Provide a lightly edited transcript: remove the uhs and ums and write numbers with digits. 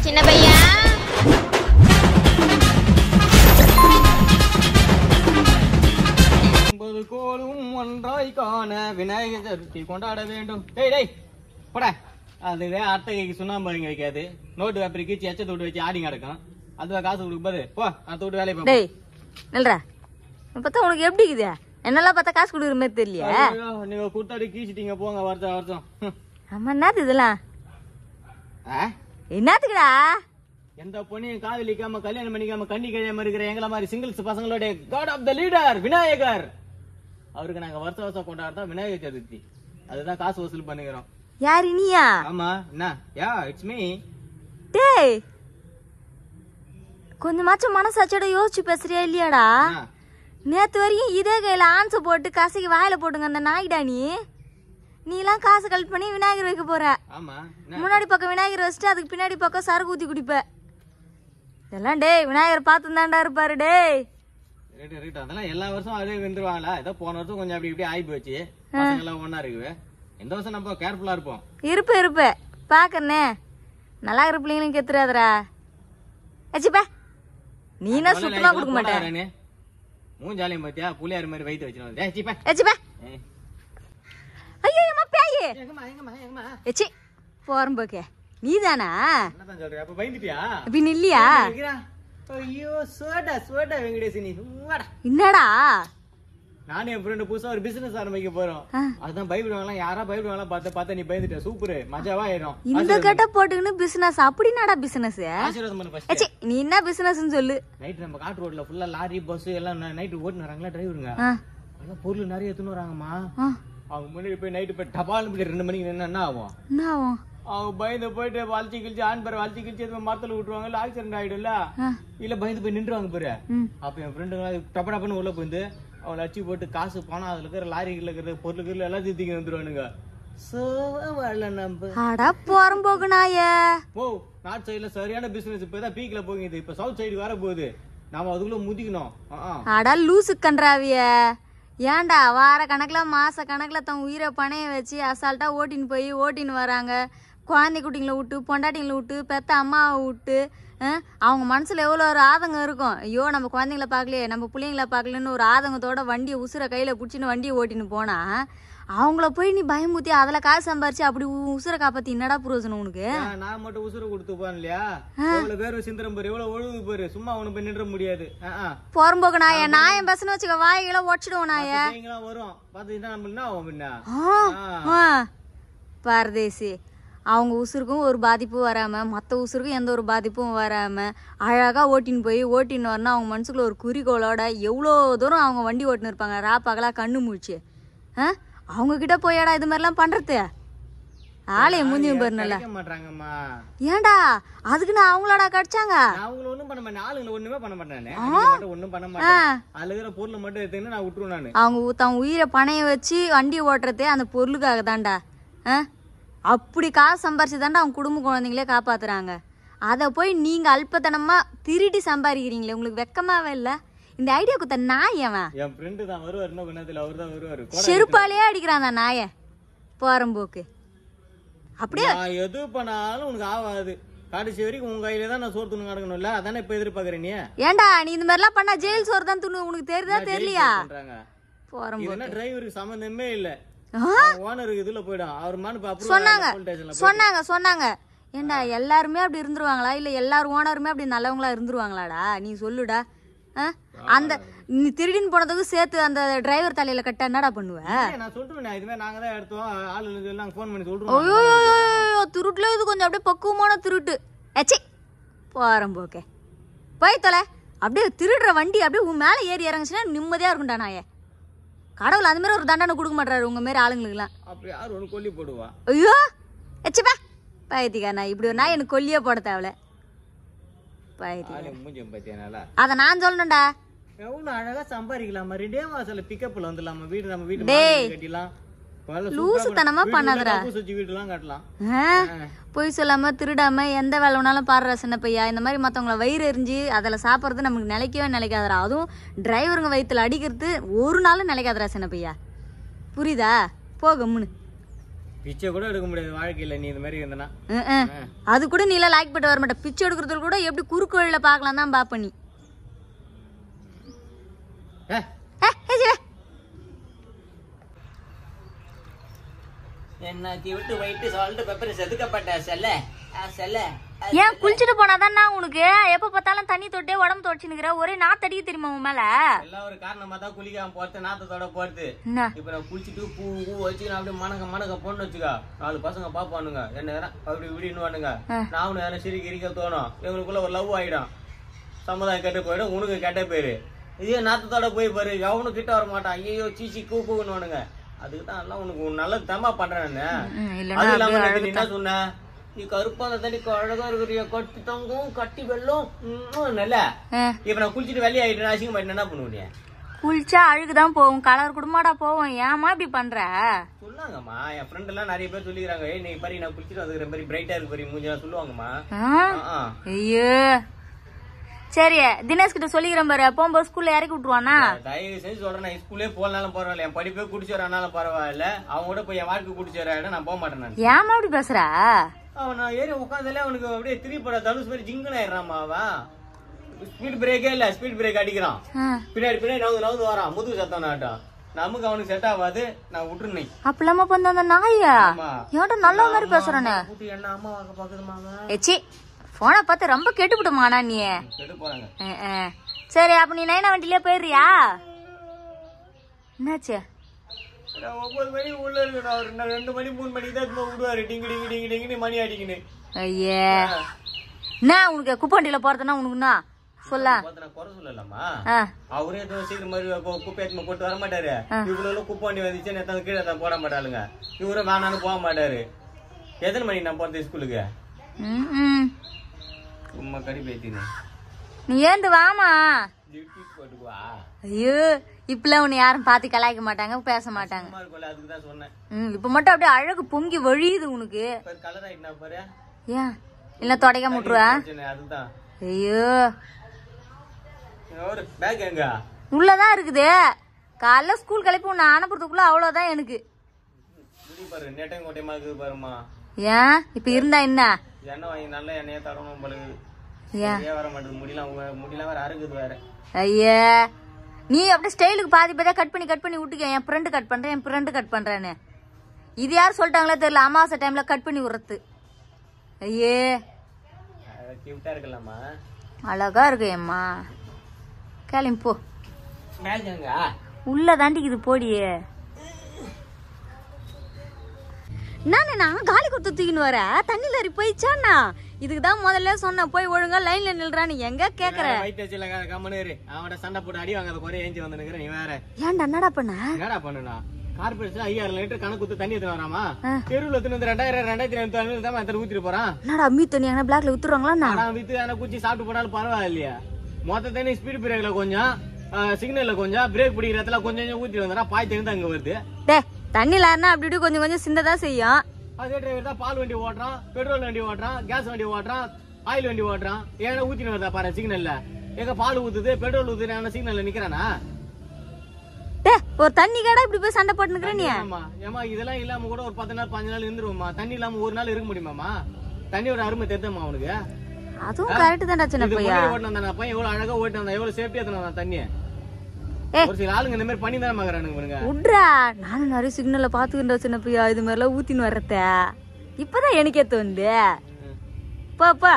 சின்ன பையா. கோலும் ஒன்றாய் காண விநாயகர் சதுர்த்தி கொண்டாட வேண்டும். டேய் டேய் போட. அது அட்டைக்கு சுண்ணாம்பு வாங்கி வைக்காது, நோட்டு பேப்பர் கீச்சு எச்ச தூட்டு வச்சு ஆடி கிடக்கும். அதுவா காசு கொடுக்கும் போது போ, நான் தூட்டு வேலையை பார்ப்போம். டேய் நில்றா, பார்த்தா உனக்கு எப்படி இருக்குது? என்னெல்லாம் பார்த்தா காசு கொடுக்குற மாதிரி தெரியலையா? நீங்க கூட்டாடி கீச்சிட்டீங்க போங்க வருஷம் வருஷம். ஆமா, என்னது இதெல்லாம்? என்னத்துக்குடா? எந்த பொண்ணையும் காதலிக்காம கல்யாணம் பண்ணிக்காம கண்ணி கழியாம இருக்கிற எங்களை மாதிரி சிங்கிள்ஸ் பசங்களோட god of the leader Vinayagar, அவருக்கு நாங்க வருஷ வருஷம் கொண்டாடுறோம் விநாயகர் சதுர்த்தி. அதுதான் காசு வசூல் பண்ணுகிறோம். யாரு நீயா? ஆமா, என்ன? Yeah it's me. டேய் கொஞ்சமாச்சும் மனசாச்சோட யோசிச்சு பேசுறியா இல்லையாடா? நேத்து வரைக்கும் இதே கையில ஆன்சு போட்டு கசைக்கு வாயில போட்டுங்க அந்த நாய்டா நீ எல்லாம் காசு கலெக்ட் பண்ணி விநாயகர் வைக்க போற. முன்னாடி பக்கம் விநாயகர் வச்சுட்டு அதுக்கு பின்னாடி பக்கம் சரக்கு ஊத்தி குடிப்ப. இதெல்லாம் டேய் விநாயகர் பார்த்து தாண்டா இருப்பாரு. டேய் அதெல்லாம் எல்லா வருஷம் அதே வந்துருவாங்களா? ஏதோ போன வருஷம் கொஞ்சம் அப்படி இப்படி ஆகி போச்சு, பசங்க எல்லாம் ஒன்னா இருக்கு. எந்த வருஷம் நம்ம கேர்ஃபுல்லா இருப்போம். இருப்ப பாக்கறனே நல்லா இருக்கிற பிள்ளைங்களும் கெத்துறாதரா. ஏச்சிப்பா நீனா சுத்தமா கொடுக்க மாட்டே. மூஞ்சாலையும் பாத்தியா புளியாரு மாதிரி வயித்து வச்சிருந்தா. ஏச்சிப்பா ஐயோ அம்மா பேய். ஏச்சி போறம்போக்கே நீதானா? என்னதான் சொல்ற? அப்ப பயந்துட்டியா? பின் இல்லையா? ஐயோ சோடா சோடா வெங்கடேஷ், நீ என்னடா? நானும் என் ஃப்ரெண்டு புதுசா ஒரு பிசினஸ் ஆரம்பிக்க போறோம். அதுதான் பயப்படுவாங்களா, யாரா பயப்படுவாங்களா பார்த்தா நீ பயந்துட்ட. சூப்பர் மஜாவா ஆயிரும். இந்த கட்ட போட்டுக்கின்னு பிசினஸ் அப்படினாடா பிசினஸ்? ஆசீர்வாதம் பண்ணு ஃபர்ஸ்ட். நீ என்ன பிசினஸ்னு சொல்லு. நைட் நம்ம காட்டு ரோட்ல ஃபுல்லா லாரி பஸ் எல்லாம் நைட் ஓட்டுன்னு வராங்களா டிரைவருங்க. அதான் பொருள் நிறைய எடுத்துன்னு வராங்கம்மா. அவங்க முன்னாடி போய் நைட்டு போய் டபால்னு போய் 2 மணிக்கு நின்னா என்ன ஆகும்? அவங்க பயந்து போயிட்டு வளர்ச்சி கிழிச்சு ஆண் பேர் வளர்ச்சி கிழிச்சு மரத்துல விட்டுருவாங்க, இல்ல ஆக்சிடென்ட் ஆயிடும்ல. இல்ல பயந்து போய் நின்றுவாங்க பாரு. அப்ப என் ஃப்ரெண்டுங்க டப்ப டப்பன்னு உள்ள போயிருந்து அவளை அச்சு போட்டு காசு போனா அதுல இருக்கிற லாரிகள் இருக்கிற பொருளுக்கு எல்லாத்தையும் தூக்கி வந்துருவானுங்க. நார்த் சைடுல சரியான பிசினஸ் இப்பதான் பீக்ல போகுது. இப்ப சவுத் சைடு வர போகுது, நாம அதுக்குள்ள முதிக்கணும். அடா லூசு கன்றாவிய. ஏன்டா வார கணக்குல மாச கணக்குல தன் உயிரை பணைய வச்சு அசால்ட்டா ஓட்டின்னு வராங்க. குழந்தை குட்டிங்களை விட்டு பொண்டாட்டிங்களை விட்டு பெத்த அம்மாவை விட்டு அவங்க மனசுல எவ்வளோ ஒரு ஆதங்கம் இருக்கும். ஐயோ நம்ம குழந்தைங்கள பார்க்கலையே, நம்ம பிள்ளைங்கள பார்க்கலன்னு ஒரு ஆதங்கத்தோட வண்டியை உசுரை கையில பிடிச்சின்னு வண்டியை ஓட்டின்னு போனா அவங்கள போய் நீ பயமுத்தி அதுல காசு சம்பாரிச்சு அப்படி உசுரை காப்பாத்தி என்னடா புரோஜனம் உனக்கு? நான் மட்டும் உசுரை கொடுத்துப்பான் இல்லையா? எவ்வளவு பேர் சிந்திரம் பாரு, எவ்வளவு ஒழுங்கு பாரு. சும்மா அவனு போய் நின்ற முடியாது. போறம்போக்கு நாயம் பசன்னு வச்சுக்க வாய்களை உடச்சிடுவோம். வரும் பாத்தீங்கன்னா நம்ம என்ன ஆகும் முன்ன பரதேசி. அவங்க உசுருக்கும் ஒரு பாதிப்பும் வராம மற்ற உசுருக்கும் எந்த ஒரு பாதிப்பும் வராம அழகா ஓட்டின்னு வரணும். அவங்க மனசுக்குள்ள ஒரு குறிக்கோளோட எவ்வளோ தூரம் அவங்க வண்டி ஓட்டின்னு இருப்பாங்க. பகலா கண்ணு முழிச்சு அவங்க கிட்ட போயாடா இது மாதிரிலாம் பண்றது? ஆளைய முந்தியும் பாருல. ஏன்டா அதுக்கு நான் அவங்களாடா கடிச்சாங்க? அவங்க தன் உயிரை பணைய வச்சு வண்டி ஓட்டுறதே அந்த பொருளுக்காக தான்டா. அப்படி காசு சம்பாரிச்சு தாண்டா அவங்க குடும்ப குழந்தைங்களே காப்பாத்துறாங்க. அதை போய் நீங்க அல்பத்தனமா திருடி சம்பாதிக்கிறீங்களே, உங்களுக்கு வெக்கமாவே இல்ல? இந்த ஐடியா குத்த நாய் அவன் என் ஃப்ரெண்ட் தான் வருவார், என்ன பண்ணதுல அவர்தான் வருவாரு. செருப்பாலேயே அடிக்கிறான் அந்த நாய போறம்போக்கு. அப்படியே எது பண்ணாலும் உனக்கு ஆகாது. கடைசி வரைக்கும் உங்க கையில தான் நான் சோறு துணி நடக்கணும்ல, அதானே இப்ப எதிர்பார்க்கற நீ? ஏன்டா நீ இந்த மாதிரி எல்லாம் பண்ணா ஜெயில் சோறு தான் துணு உனக்கு தெரியுதா தெரியலையா? போறம்போக்கு என்ன டிரைவருக்கு சம்பந்தமே இல்ல, ஓனருக்கு இதுல போய்டும். அவர் மானு சொன்னாங்க. ஏண்டா எல்லாருமே அப்படி இருந்துருவாங்களா? இல்ல எல்லாரும் ஓனருமே அப்படி நல்லவங்களா இருந்துருவாங்களாடா? நீ சொல்லுடா. அந்த நீ திருடின்னு போனதுக்கு சேர்த்து அந்த டிரைவர் தலையில கட்ட என்னடா பண்ணுவ? ஐயோ திருட்டுல இது கொஞ்சம் அப்படியே பக்குவமான திருட்டு. ஏச்சி போறம்போக்கே போய் தொலை. அப்படியே திருடுற வண்டி அப்படியே உன் மேல ஏறி இறங்குச்சுன்னா நிம்மதியா இருக்கும்டா நாயே. கடவுள் அந்த மாதிரி ஒரு தண்டனை கொடுக்க மாட்டாரு உங்க மாதிரி ஆளுங்களுக்குலாம். ஐயோ எச்சிப்பா பயத்திக்கா நான் இப்படி ஒரு நாய் எனக்கு கொல்லியே போட தேவல. அத நான் சொல்லணும்டா. எவ்வளவு அழகா சம்பாதிக்கலாமா? 2 மாசத்துல பிக்கப்ல வந்துடலாமா? வீடு நம்ம வீடு கட்டிடலாம். லூசுத்தனமா பண்ணாதடா. வீடுலாம் கட்டலாம். போய் சொல்லாம திருடாம எந்த வேலை வேணாலும் பாடுற சின்ன பையா. இந்த மாதிரி மத்தவங்களை வயிறு எரிஞ்சு அதில் சாப்பிட்றது நமக்கு நிலைக்காதரா. அதுவும் டிரைவருங்க வயிற்றுல அடிக்கிறது ஒரு நாளும் நிலைக்காதரா சின்ன பையா. புரியுதா? போக முன்னு பிச்சை கூட எடுக்க முடியாது வாழ்க்கையில நீ இந்த மாதிரி இருந்தனா. அது கூட நீ எல்லாம் லைக் பண்ணிட்டு வர மாட்டே. பிச்சை எடுக்கிறதுல கூட எப்படி குறுக்கு வழியில பாக்கலாம் தான் பாப்ப நீ. என்ன விட்டு வயிட்டு சால்ட் பெப்பர் செதுக்கப்பட்ட செல்ல செல்ல. ஏன் குளிச்சுட்டு போனாதான் உனக்கு எப்ப பார்த்தாலும் தண்ணி தொட்டே உடம்பு தொடச்சுனுக்குற, ஒரே நாத்தடிக்க தெரியுமா உன் மேல? எல்லாம் ஒரு காரணமா தான் குளிக்காம போறது, நாத்தத்தோட போறது. இப்ப நான் குளிச்சுட்டு பூ வச்சு நான் அப்படியே மணக்க பொண்ணு வச்சுக்கா 4 பசங்க பாப்பானுங்க, என்ன அப்படி இப்படின்னு நானும் யாரும் சிரிக்க தோணும், எங்களுக்குள்ள ஒரு லவ் ஆயிடும், சமுதாயம் கெட்ட போயிடும், உனக்கு கெட்ட பேரு. இதே நாத்தத்தோட போய் பாரு, எவனும் கிட்ட வர மாட்டான், ஐயோ சீச்சி கூப்புன்னு. அதுக்குதான் எல்லாம் உனக்கு நல்லது தமா பண்றேன். அது இல்லாம நீ என்ன சொன்ன, நீ கருப்பான தண்ணி அழகா இருக்கிற கட்டி தங்கும் கட்டி வெள்ளம் நல்ல. இப்ப நான் குளிச்சுட்டு வெளியே ஆயிட்டு அசிங்கம் என்ன பண்ணுவேன்? குளிச்சா அழுகுதான் போகும், கலர் குடுமாடா போவோம். ஏமா இப்படி பண்ற? சொல்லாங்கம்மா, என் ஃப்ரெண்ட் எல்லாம் நிறைய பேர் சொல்லிக்கிறாங்க, நீ பாரு நான் குளிச்சுட்டு வந்துக்கிற மாதிரி பிரைட்டா இருக்கு பாரு மூஞ்சா சொல்லுவாங்கம்மா. ஐயோ சரி, தினேஷ் கிட்ட சொல்லிக்கிறேன் பாரு, போகும்போது ஸ்கூல்ல இறக்கி விட்டுருவானா? தயவு செஞ்சு சொல்றேன், ஸ்கூல்லே போனாலும் பரவாயில்ல, என் படிப்பே குடிச்சுறானாலும் பரவாயில்ல, அவன் கூட போய் என் வாழ்க்கை குடிச்சுறாரு, நான் போக மாட்டேன். ஏமா அப்படி பேசுற? அவன் நான் ஏறி உட்காந்தாலே அவனுக்கு அப்படியே திரிப்பட தனுஷ் மாதிரி ஜிங்கன் ஆயிடுறாமா. அவன் ஸ்பீட் பிரேக்கே இல்ல, ஸ்பீட் பிரேக் அடிக்கிறான், பின்னாடி நவுந்து வரான், முதுகு சத்தம் நாட்டம். நமக்கு அவனுக்கு செட் ஆகாது, நான் விட்டுருந்தேன். அப்பலாமா பண்ண அந்த நாயா ஏன்டா நல்ல மாதிரி பேசுறானே? என்ன அம்மா வாங்க பாக்குதுமா? ஏச்சி போனை பார்த்து ரொம்ப கெட்டுவிடுமாண்ணா நீ. சரி அப்ப நீ நைனா வண்டியிலே போயிடுறியா? என்னாச்சு? 9 மணி உள்ள இருக்கு, 2 மணி 3 மணிக்கு தான் விடுவாரு, டிங்கு டிங்கு டிங்கு டிங்குன்னு மணி அடிக்கணும். ஐயே என்ன உனக்கு குப்பண்டியில போறதுன்னா உனக்குன்னா சொல்ல குறை சொல்லலாமா? அவரே சீக்கிரம் மாதிரி குப்பை போட்டு வர மாட்டாரு, இவ்வளவு குப்பண்டி வந்துச்சு நேற்று கீழே தான் போட மாட்டாளுங்க, இவரும் வேணான்னு போக மாட்டாரு. எத்தனை மணிக்கு நான் போறது ஸ்கூலுக்கு? சும்மா கறி பேத்தினு நீ ஏந்து வாமா. ஐயோ இப்பெல்லாம் உன்னை யாரும் பாத்து கலாய்க்க மாட்டாங்க, பேச மாட்டாங்க. அதுக்குதான் சொன்னேன். இப்ப மட்டும் அப்படியே அழகு பொங்கி வழியுது உனக்கு. கலர் ஆயிட்டா பாரு. ஏன் இல்ல தொடைக்க முட்டுருவா? அதுதான். ஐயோ பேக் எங்க? உள்ளதான் இருக்குது. காலைல ஸ்கூல் கிளப்பி உன்னை அனுப்புறதுக்குள்ள அவ்வளவுதான் எனக்கு. பாரு நெட்டையும் கோட்டையமா இருக்குது பாருமா. ஏன் இப்ப இருந்தா என்ன? எண்ணெய் வாங்கி நல்ல எண்ணெயை தரணும் பழகுது. ஏன் வர மாட்டேது? முடியலாம் வேற அறுக்குது வேற. ஐயா நீ அப்படியே ஸ்டைலுக்கு பாதியா கட் பண்ணி விட்டுக்க. என் ஃப்ரெண்டு கட் பண்றேன், என் ஃப்ரெண்டு கட் பண்றேன்னு. இது யார் சொல்லிட்டாங்களே தெரியல, அமாவாசை டைம்ல கட் பண்ணி விடுறது. ஐயே கியூட்டா இருக்கலாமா? அழகா இருக்கு ஏம்மா. கிளம்பி போ. உள்ள தாண்டிக்குது போடியே. நான் காலி கொடுத்து தூக்கின்னு வர தண்ணில ஏறி போயிச்சாண்ணா. இதுக்குதான் முதல்ல சொன்ன போய் ஒழுங்கா லைன்ல நில்றான்னு எங்க கேக்குற? அவன் சண்டை போட்டு அடி வாங்க குறை ஏஞ்சி வந்து நீ வேற. ஏன்டா என்னடா பண்ண? என்னடா பண்ணுனா கார்பரேஷன் 5000 லிட்டர் கணக்கு கொடுத்து தண்ணி எடுத்து வராமா, தெருவுல வந்து 2000 தான் ஊத்திட்டு போறான். என்னடா மீ தண்ணி எங்க பிளாக்ல ஊத்துறாங்களா? வித்து குச்சி சாப்பிட்டு போனாலும் பரவாயில்லையா, மொத்த தண்ணி ஸ்பீட் பிரேக்ல கொஞ்சம் சிக்னல்ல கொஞ்சம் பிரேக் பிடிக்கிற இடத்துல கொஞ்சம் ஊத்தி வந்தா பாய் தண்ணி தான் அங்க வருது. தண்ணில அப்படி இப்படி கொஞ்சம் கொஞ்சம் சிந்ததான் செய்யும். அதே டிரைவர் தான் பால் வண்டி ஓட்டுறான், பெட்ரோல் வண்டி ஓட்டுறான், கேஸ் வண்டி ஓட்டுறான், ஆயில் வண்டி ஓட்டுறான். ஏன்னா ஊத்தின்னு வருதா பாரு சிக்னல்ல. எங்க பால் ஊத்துது பெட்ரோல் ஊத்துது சிக்னல்ல நிக்கிறானா? ஒரு தண்ணி கடை இப்படி போய் சண்டை போட்டுக்கிற நீ. ஏமா இதெல்லாம் இல்லாம கூட ஒரு 10 நாள் 15 நாள் இருந்துருவோமா? தண்ணி இல்லாம ஒரு நாள் இருக்க முடியுமாமா? தண்ணியோட அருமை தெரியுமா அவனுக்கு? அதுவும் கரெக்ட் தான் சின்ன பையா. ஓட்டினா பையன் எவ்வளவு அழகா ஓட்டினா, எவ்வளவு சேஃப்டியா இருந்தா தண்ணிய. ஒரு சில ஆளுங்க இந்த மாதிரி பண்ணி தானே மகரானுங்க. உட்ரா நானும் நிறைய சிக்னல்ல பாத்துக்கின்ற சின்ன பையா இது மாதிரி எல்லாம் ஊத்தின்னு வர்றத இப்பதான் எனக்கே தோணுது. பா